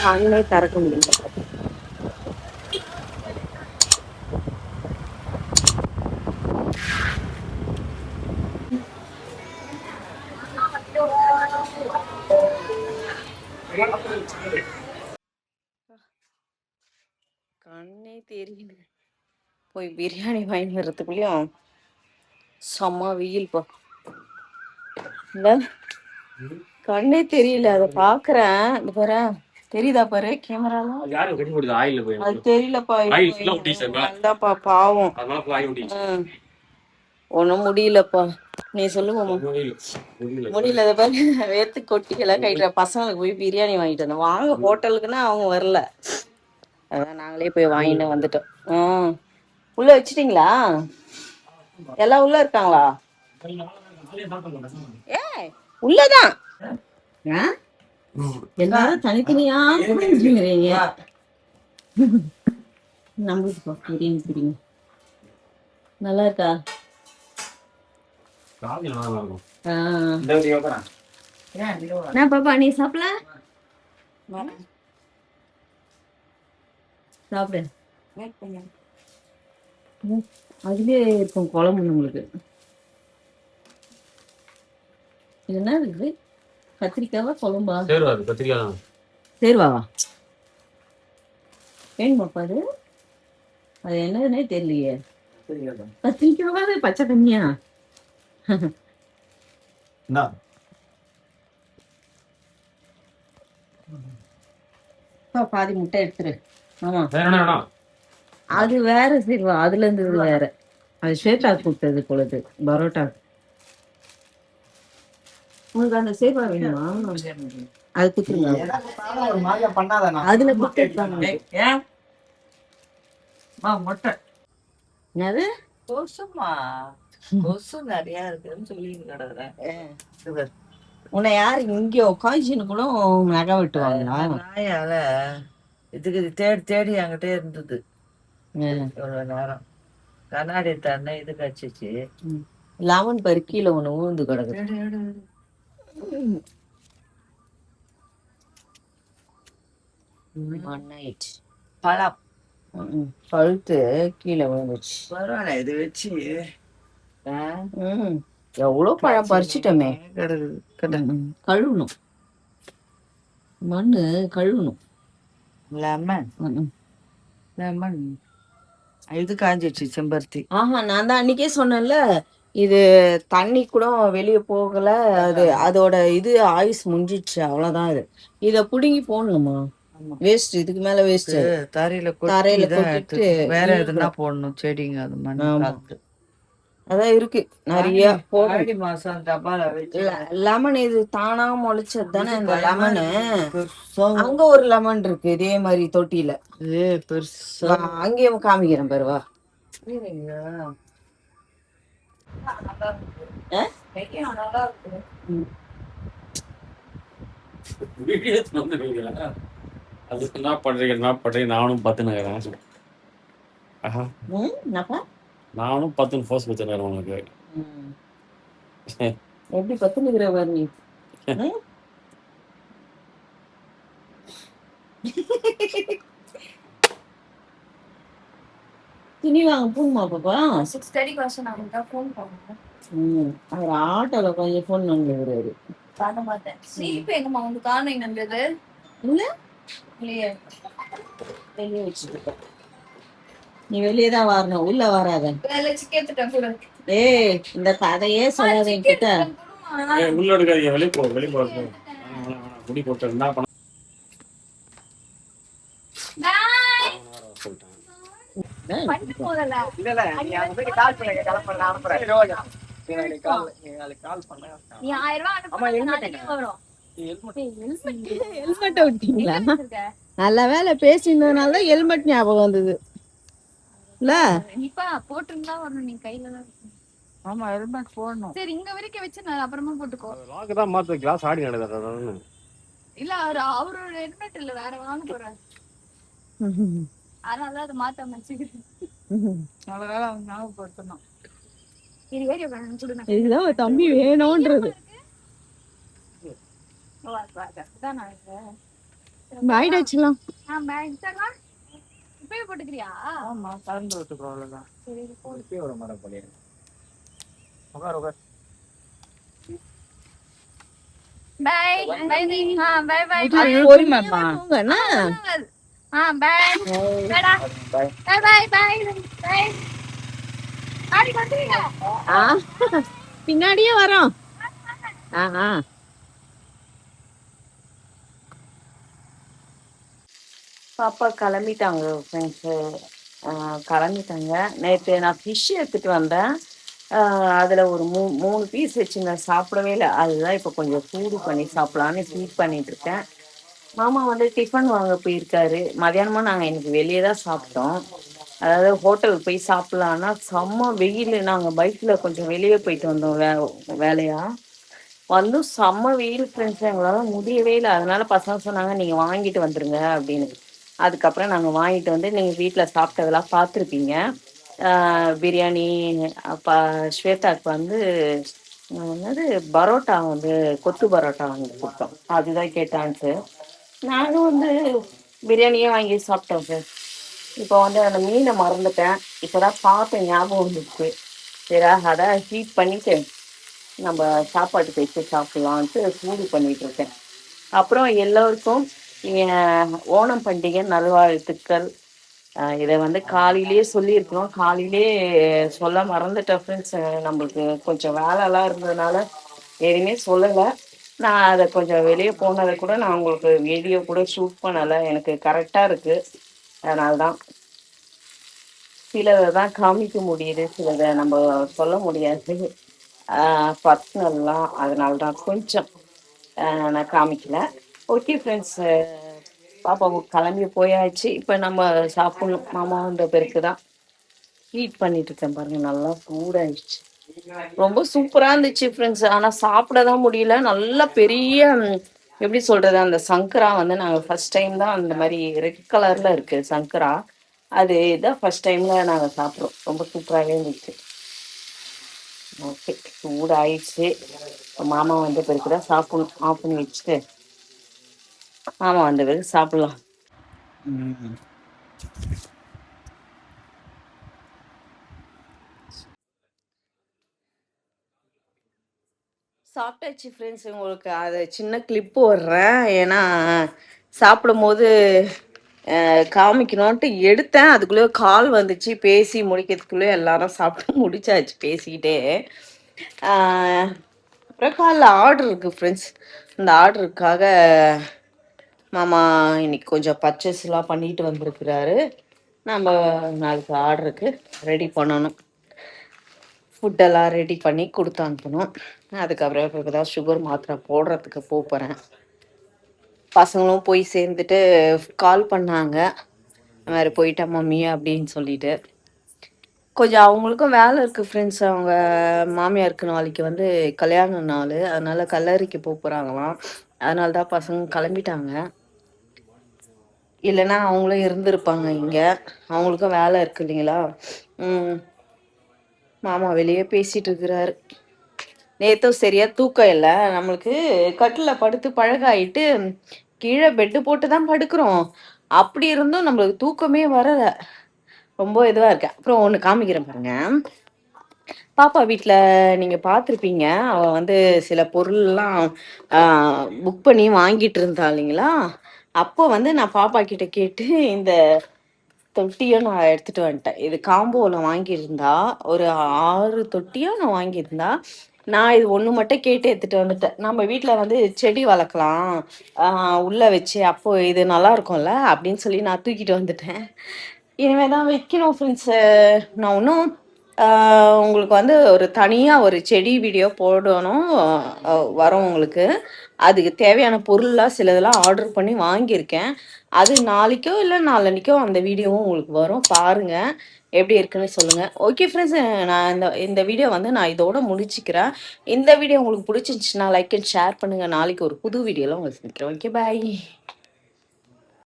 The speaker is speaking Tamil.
கண்ணே திறக்க முடியல. கண்ணே தெரியல. போய் பிரியாணி வாங்கி வர்றதுக்குள்ளயும் செம்ம வெயில் போ. இல்ல கண்ணே தெரியல. அதை பாக்குறேன். இந்த பாரு தெரியுதா பாரு கேமரால. அது தெரியலப்பா. அதான்ப்பா பாவம். ஒன்னும் முடியலப்பா. நீ சொல்லுவோமா முடியல. அதை பாரு வேர்த்து கொட்டிக்கல கைட்டுற. பசங்களுக்கு போய் பிரியாணி வாங்கிட்டு வந்தோம். வாங்க ஹோட்டலுக்குன்னா அவங்க வரல. அதான் நாங்களே போய் வாங்கிட்டு வந்துட்டோம். உள்ள வச்சிட்டீங்களா? எல்லாம் உள்ள இருக்காங்களா? ஏ உள்ளதான் எல்லாரும் தனித்தனியா புரிஞ்சுங்கிறீங்க. நம்மளுக்கு பிரியாணி பிடிங்க. நல்லா இருக்கா? என்ன பாப்பா நீ சாப்பிடல? சாப்பிடு. அதுலயே இருக்கும் குழம்பு உங்களுக்கு. இது என்ன இருக்கு? கத்திரிக்காவா குழம்பா? சேர்வாவா வேணுமாப்பா? அது அது என்னதுன்னே தெரியலையே. கத்திரிக்காவா பச்சை தண்ணியா? பாதி முட்டை எடுத்துரு. ஆமா அது வேற சேர்வா. அதுல இருந்து வேற. அது ஸ்வேதா கொடுத்தது பொழுது பரோட்டா. உங்களுக்கு அந்த சேர்வா வேணுமா? அது குத்துருங்க. அதுல குத்துருக்காங்க. மொட்டை என்னது கொசுமா? கொசு நிறைய இருக்குன்னு சொல்லி கிடக்குறேன். உன்னை யாரு இங்க உட்காந்துன்னு கூட நகை வெட்டுவாங்களா? நாயால இதுக்கு தேடி தேடி என்கிட்ட இருந்தது இவ்வளவு நேரம். கண்ணாடி தண்ணி இது கச்சிச்சு. லெமன் பரு கீழே ஒண்ணு ஊழ்ந்து கிடக்கு. பழம் பழுத்து கீழே விழுந்துச்சு. பரவாயில்ல இது வச்சு எவ்வளவு பழம் பறிச்சுட்டோமே. கழுவணும். மண்ணு கழுவணும். லெமன் லெமன் இது காஞ்சிடுச்சு செம்பருத்தி. நான் தான் அன்னைக்கே சொன்னேன்ல, இது தண்ணி கூட வெளியே போகல. அது அதோட இது ஆயுஸ் முடிஞ்சிடுச்சு. அவ்வளவுதான். இத புடுங்கி போடணுமா? வேஸ்ட். இதுக்கு மேல வேஸ்ட். தரையில கொட்டிட்டு வேற எதுனா போடணும். செடிங்க அது மண்ணு அதான் இருக்கு நிறைய. ஆடி மாசம் டப்பால லெமன் இது தானா முளைச்சது தானே இந்த லெமனு. அங்க ஒரு லெமன் இருக்கு இதே மாதிரி தொட்டியில. பெருசா அங்கேயும் காமிக்கிறேன் பாருவா. அதுக்கு என்ன பண்றீங்க நானும் பார்த்துன்னு நானும் 10 போஸ்ட் வச்சிருக்கேன் உனக்கு. எப்படி பத்துனுக்குற நீ? துணி வாங்க போகுமா பாப்பா? 6:30 வருஷம் நான் தான் ஃபோன் பண்ணேன். அவர் ஆட்டோல கொஞ்சம் ஃபோன் பண்ணுறாரு. பண்ண மாட்டேன். ஸ்லீப் எங்கம்மா வந்து காணோம் நம்பது இல்ல இல்லையே. வெளியே வச்சுட்டு நீ வெளியே தான் வரணும். உள்ள வராத. ஏய் இந்த கதையே சொல்லாத என்கிட்ட. உள்ள எடுக்காதீங்க. வெளியே போ வெளியே போ. முடி போட்டு என்ன பண்ண நல்ல வேலை பேசினதுனாலதான் ஹெல்மெட் ஞாபகம் வந்தது. போட்டிருந்தா வரணும். நீ கையில தான். ஆமா ஹெல்மெட் போடணும். சரி இங்க வரைக்கும் வச்சு நான் அப்புறமா போட்டுக்கோ. லாக் தான் மாத்த கிளாஸ் ஆடி நடக்குது. இல்ல அவரோட ஹெல்மெட் இல்ல வேற வாங்க போறாரு. அதனால அதை மாத்த வச்சுக்கிறேன். அதனால அவங்க ஞாபகப்படுத்தணும். இதுதான் தம்பி வேணும்ன்றது. ஓ அதுதான் பாய்டா வச்சுக்கலாம். பாய் இன்ஸ்டாகிராம் இப்பவே போட்டுக்கிறியா? ஆமா கலந்து விட்டுக்கிறோம் அவ்வளவுதான். சரி போடு. இப்பயே ஒரு மரம் போலியே. உட்கார் உட்கார். பாய் பாய் பாய் பாய் பொறுமைமா போங்கண்ணா. பாய் டாடா பாய். பாய் பாய் பாய் பாய் நாளைக்கு வந்துருங்க. பின்னாடியே வரோம். பாப்பா கிளம்பிட்டாங்க ஃப்ரெண்ட்ஸு. கிளம்பிட்டாங்க. நேற்று நான் ஃபிஷ் எடுத்துகிட்டு வந்தேன். அதில் ஒரு 3 பீஸ் வச்சுருந்தேன், சாப்பிடவே இல்லை. அதுதான் இப்போ கொஞ்சம் சூடு பண்ணி சாப்பிட்லான்னு ஹீட் பண்ணிகிட்ருக்கேன். மாமா வந்து டிஃபன் வாங்க போயிருக்காரு. மதியானமாக நாங்கள் இன்னைக்கு வெளியே தான் சாப்பிட்டோம். அதாவது ஹோட்டலுக்கு போய் சாப்பிட்லான்னா செம்ம வெயில். நாங்கள் பைக்கில் கொஞ்சம் வெளியே போயிட்டு வந்தோம் வேலையாக வந்து செம்ம வெயில் ஃப்ரெண்ட்ஸ். எங்களால் முடியவே இல்லை. அதனால பசங்க சொன்னாங்க நீங்கள் வாங்கிட்டு வந்துடுங்க அப்படின்னு. அதுக்கப்புறம் நாங்கள் வாங்கிட்டு வந்து நீங்கள் வீட்டில் சாப்பிட்டதெல்லாம் பார்த்துருப்பீங்க. பிரியாணி. அப்போ ஸ்வேதாவுக்கு வந்து என்னது பரோட்டா வந்து கொத்து பரோட்டா வாங்கி கொடுத்தோம். அதுதான் கேட்டான்ட்டு நானும் வந்து பிரியாணியே வாங்கி சாப்பிட்டோம் சார். இப்போ வந்து அந்த மீனை மறந்துட்டேன். இப்போ தான் பார்த்தேன், ஞாபகம் வந்துச்சு. சரி அதான் ஹீட் பண்ணிவிட்டு நம்ம சாப்பாட்டுக்கு வச்சு சாப்பிட்லான்ட்டு சூடு பண்ணிகிட்டு இருக்கேன். அப்புறம் எல்லோருக்கும் ஓணம் பண்டிகை நல்வாழ்த்துக்கள். இதை வந்து காலையிலேயே சொல்லியிருக்கிறோம். காலையிலே சொல்ல மறந்துட்டேன் ஃப்ரெண்ட்ஸ். நம்மளுக்கு கொஞ்சம் வேலைலாம் இருந்ததுனால எதுவுமே சொல்லலை. நான் அதை கொஞ்சம் வெளியே போனதை கூட நான் உங்களுக்கு வீடியோ கூட ஷூட் பண்ணலை. எனக்கு கரெக்டாக இருக்குது. அதனால தான் சிலதை தான் காமிக்க முடியுது, சிலதை நம்ம சொல்ல முடியாது பர்சனல்லாம். அதனால தான் கொஞ்சம் நான் காமிக்கல. ஓகே ஃப்ரெண்ட்ஸ், பாப்பாவுக்கு கிளம்பி போயாச்சு. இப்போ நம்ம சாப்பிடணும். மாமா வந்த பிறகு தான் ஹீட் பண்ணிட்டு இருக்கேன் பாருங்க. நல்லா சூடாயிடுச்சு. ரொம்ப சூப்பராக இருந்துச்சு ஃப்ரெண்ட்ஸ். ஆனால் சாப்பிட தான் முடியல. நல்லா பெரிய எப்படி சொல்கிறது, அந்த சங்கரா வந்து நாங்கள் ஃபஸ்ட் டைம் தான் அந்த மாதிரி ரெட் கலரில் இருக்குது சங்கரா. அது தான் ஃபஸ்ட் டைமில் நாங்கள் சாப்பிட்றோம். ரொம்ப சூப்பராகவே இருந்துச்சு. ஓகே சூடாயிடுச்சு. மாமா வந்த பிறகு தான் சாப்பிடணும். ஆஃப் பண்ணி வச்சுட்டு மாமா வந்த பிறகு சாப்பிடலாம். சாப்பிட்டாச்சு ஃப்ரெண்ட்ஸ். உங்களுக்கு அதை சின்ன கிளிப்பு வர்றேன். ஏன்னா சாப்பிடும்போது காமிக்கணும்ன்ட்டு எடுத்தேன். அதுக்குள்ளே கால் வந்துச்சு. பேசி முடிக்கிறதுக்குள்ளே எல்லாரும் சாப்பிட்டு முடிச்சாச்சு பேசிக்கிட்டே. அப்புறம் காலைல ஆர்டர் இருக்குது ஃப்ரெண்ட்ஸ். இந்த ஆர்டருக்காக மாமா இன்னைக்கு கொஞ்சம் பர்ச்சேஸ்லாம் பண்ணிட்டு வந்திருக்கிறாரு. நம்ம நாளைக்கு ஆர்டருக்கு ரெடி பண்ணணும். ஃபுட்டெல்லாம் ரெடி பண்ணி கொடுத்து அனுப்பணும். அதுக்கப்புறம் இப்போ தான் சுகர் மாத்திரை போடுறதுக்கு போகிறேன். பசங்களும் போய் சேர்ந்துட்டு கால் பண்ணாங்க, வேறு போயிட்டா மம்மி அப்படின்னு சொல்லிட்டு. கொஞ்சம் அவங்களுக்கும் வேலை இருக்குது ஃப்ரெண்ட்ஸ். அவங்க மாமியாருக்கு நாளைக்கு வந்து கல்யாண நாள். அதனால் கல்லறைக்கு போகிறாங்களாம். அதனால தான் பசங்க கிளம்பிட்டாங்க. இல்லைன்னா அவங்களும் இருந்திருப்பாங்க இங்கே. அவங்களுக்கும் வேலை இருக்குது இல்லைங்களா. மாமா வெளியே பேசிகிட்டு இருக்கிறாரு. நேற்றும் சரியாக தூக்கம் இல்லை நம்மளுக்கு. கட்டில் படுத்து பழகாயிட்டு கீழே பெட்டு போட்டு தான் படுக்கிறோம். அப்படி இருந்தும் நம்மளுக்கு தூக்கமே வரலை. ரொம்ப இதுவாக இருக்கேன். அப்புறம் ஒன்று காமிக்கிறேன் பாருங்க. பாப்பா வீட்டில் நீங்கள் பார்த்துருப்பீங்க. அவள் வந்து சில பொருள்லாம் புக் பண்ணி வாங்கிட்டு இருந்தா இல்லைங்களா. அப்போ வந்து நான் பாப்பா கிட்ட கேட்டு இந்த தொட்டியும் நான் எடுத்துகிட்டு வந்துட்டேன். இது காம்போவில் வாங்கியிருந்தா ஒரு 6 தொட்டியோ நான் வாங்கியிருந்தா. நான் இது ஒன்று மட்டும் கேட்டு எடுத்துகிட்டு வந்துட்டேன். நம்ம வீட்டில் வந்து செடி வளர்க்கலாம் உள்ளே வச்சு, அப்போது இது நல்லா இருக்கும்ல அப்படின்னு சொல்லி நான் தூக்கிட்டு வந்துட்டேன். இனிமேல் தான் வைக்கணும் ஃப்ரெண்ட்ஸு. நான் இன்னும் உங்களுக்கு வந்து ஒரு தனியாக ஒரு செடி வீடியோ போடணும் வரும் உங்களுக்கு. அதுக்கு தேவையான பொருள்லாம் சிலதெல்லாம் ஆர்டர் பண்ணி வாங்கியிருக்கேன். அது நாளைக்கோ இல்லை நாளன்னைக்கோ அந்த வீடியோவும் உங்களுக்கு வரும். பாருங்கள் எப்படி இருக்குன்னு சொல்லுங்கள். ஓகே ஃப்ரெண்ட்ஸ், நான் இந்த வீடியோ வந்து நான் இதோட முடிச்சுக்கிறேன். இந்த வீடியோ உங்களுக்கு பிடிச்சிருந்துச்சுன்னா லைக் அண்ட் ஷேர் பண்ணுங்கள். நாளைக்கு ஒரு புது வீடியோவில் உங்களுக்கு சந்திக்கிறேன். Okay bye.